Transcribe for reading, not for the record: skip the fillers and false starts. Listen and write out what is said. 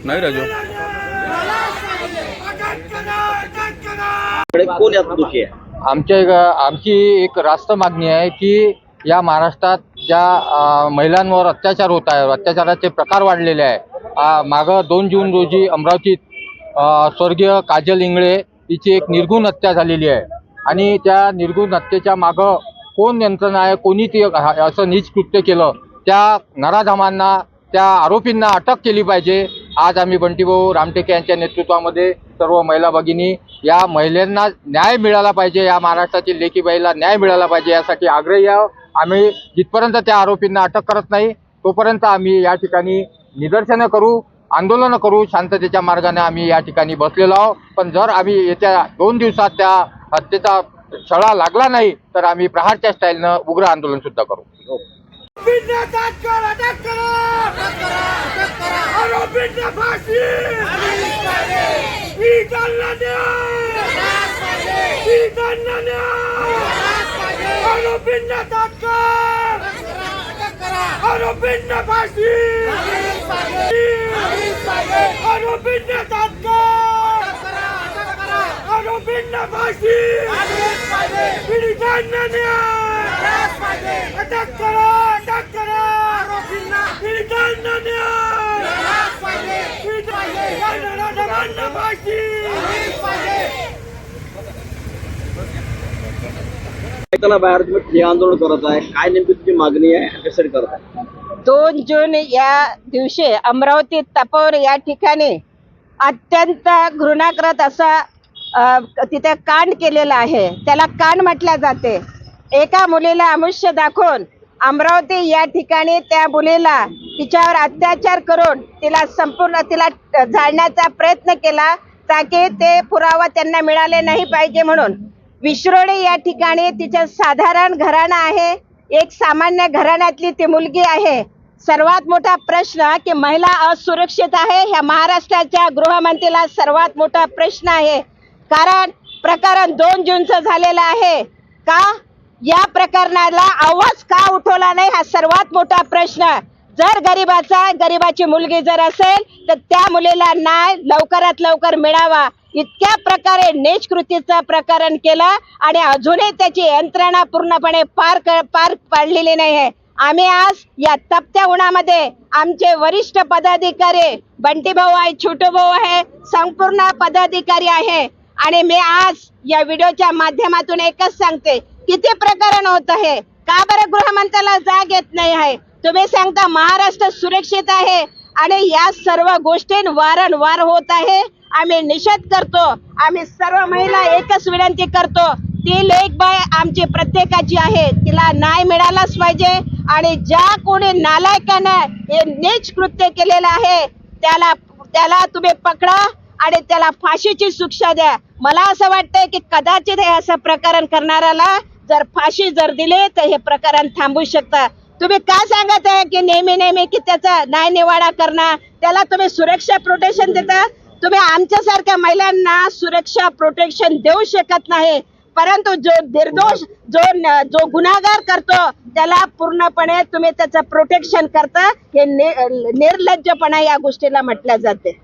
नाही राजू कोण यात दोषी आहे? आमची एक रास्त मागणी आहे की या महाराष्ट्रात ज्या महिलांवर अत्याचार होत आहे, अत्याचाराचे प्रकार वाढलेले आहे। मागं 2 जून रोजी अमरावतीत स्वर्गीय काजल इंगळे हिची एक निर्गुण हत्या झालेली आहे आणि त्या निर्गुण हत्येच्या मागं कोण यंत्रणा आहे, कोणी ती असं नीच कृत्य केलं, त्या नराधमांना, त्या आरोपींना अटक केली पाहिजे। आज आम्ही बंटीभाऊ रामटेके यांच्या नेतृत्वामध्ये सर्व महिला भगिनी या महिलांना न्याय मिळाला पाहिजे, या महाराष्ट्रातील लेकीबाईला न्याय मिळाला पाहिजे यासाठी आग्रही आहोत। आम्ही जिथपर्यंत त्या आरोपींना अटक करत नाही तोपर्यंत आम्ही या ठिकाणी निदर्शनं करू, आंदोलनं करू, शांततेच्या मार्गाने आम्ही या ठिकाणी बसलेलो आहोत। पण जर आम्ही येत्या 2 दिवसात त्या हत्येचा छळा लागला नाही तर आम्ही प्रहारच्या स्टाईलनं उग्र आंदोलन सुद्धा करू। बाहेर तुम्ही हे आंदोलन करत आहे, काय नेमकी तुझी मागणी आहे, कशासाठी करत आहे? 2 जून या दिवशी अमरावती तपोवन या ठिकाणी अत्यंत घृणाकृत असा तिथे कांड केलेला आहे। त्याला कांड म्हटले जाते। एका मुलीला अमुष्य दाखवून अमरावती या ठिकाणी त्या मुलीला तिच्यावर अत्याचार करून तिला जाळण्याचा प्रयत्न केला ताकि ते पुरावा त्यांना मिळाले नाही पाहिजे म्हणून। विश्रोळी या ठिकाणी तिचं साधारण घराणं आहे, एक सामान्य घराण्यातली ती मुलगी आहे। सर्वात मोठा प्रश्न की महिला असुरक्षित आहे, ह्या महाराष्ट्राच्या गृहमंत्रीला सर्वात मोठा प्रश्न आहे। कारण प्रकरण 2 जूनचं झालेलं आहे का, या प्रकरणाला आवाज का उठवला नाही हा सर्वात मोठा प्रश्न। जर गरीबाची मुलगी जर असेल तर त्या मुलीला न्याय लवकरात लवकर मिळावा। इतक्या प्रकारे नीच कृतीचं प्रकरण केलं आणि अजूनही त्याची यंत्रणा पूर्णपणे पार पाडलेली नाही आहे। आम्ही आज या तपत्या उन्हामध्ये आमचे वरिष्ठ पदाधिकारी बंटीभाऊ आहे, छोटूभाऊ आहे, संपूर्ण पदाधिकारी आहे आणि मी आज या व्हिडिओच्या माध्यमातून एकच सांगते, किती प्रकरण होत आहे, का बरं गृहमंत्र्याला जाग येत नाही आहे? तुम्ही सांगता महाराष्ट्र सुरक्षित आहे आणि या सर्व गोष्टी वारंवार होत आहे। आम्ही निषेध करतो। आम्ही सर्व महिला एकच विनंती करतो, ती लेकबाई आमची प्रत्येकाची आहे, तिला न्याय मिळालाच पाहिजे आणि ज्या कोणी नालायकानं हे नीच कृत्य केलेलं आहे त्याला तुम्ही पकडा आणि त्याला फाशीची शिक्षा द्या। मला असं वाटतंय की कदाचित हे असं प्रकरण करणाऱ्याला जर फाशी जर दिली तर हे प्रकरण थांबू शकतं। तुम्ही का सांगत आहे की नेहमी की त्याचा न्याय निवाडा करणं, त्याला तुम्ही सुरक्षा प्रोटेक्शन देता? तुम्ही आमच्यासारख्या महिलांना सुरक्षा प्रोटेक्शन देऊ शकत नाही, परंतु जो निर्दोष जो गुन्हेगार करतो त्याला पूर्णपणे तुम्ही त्याचं प्रोटेक्शन करता, हे निर्लज्जपणा या गोष्टीला म्हटलं जाते।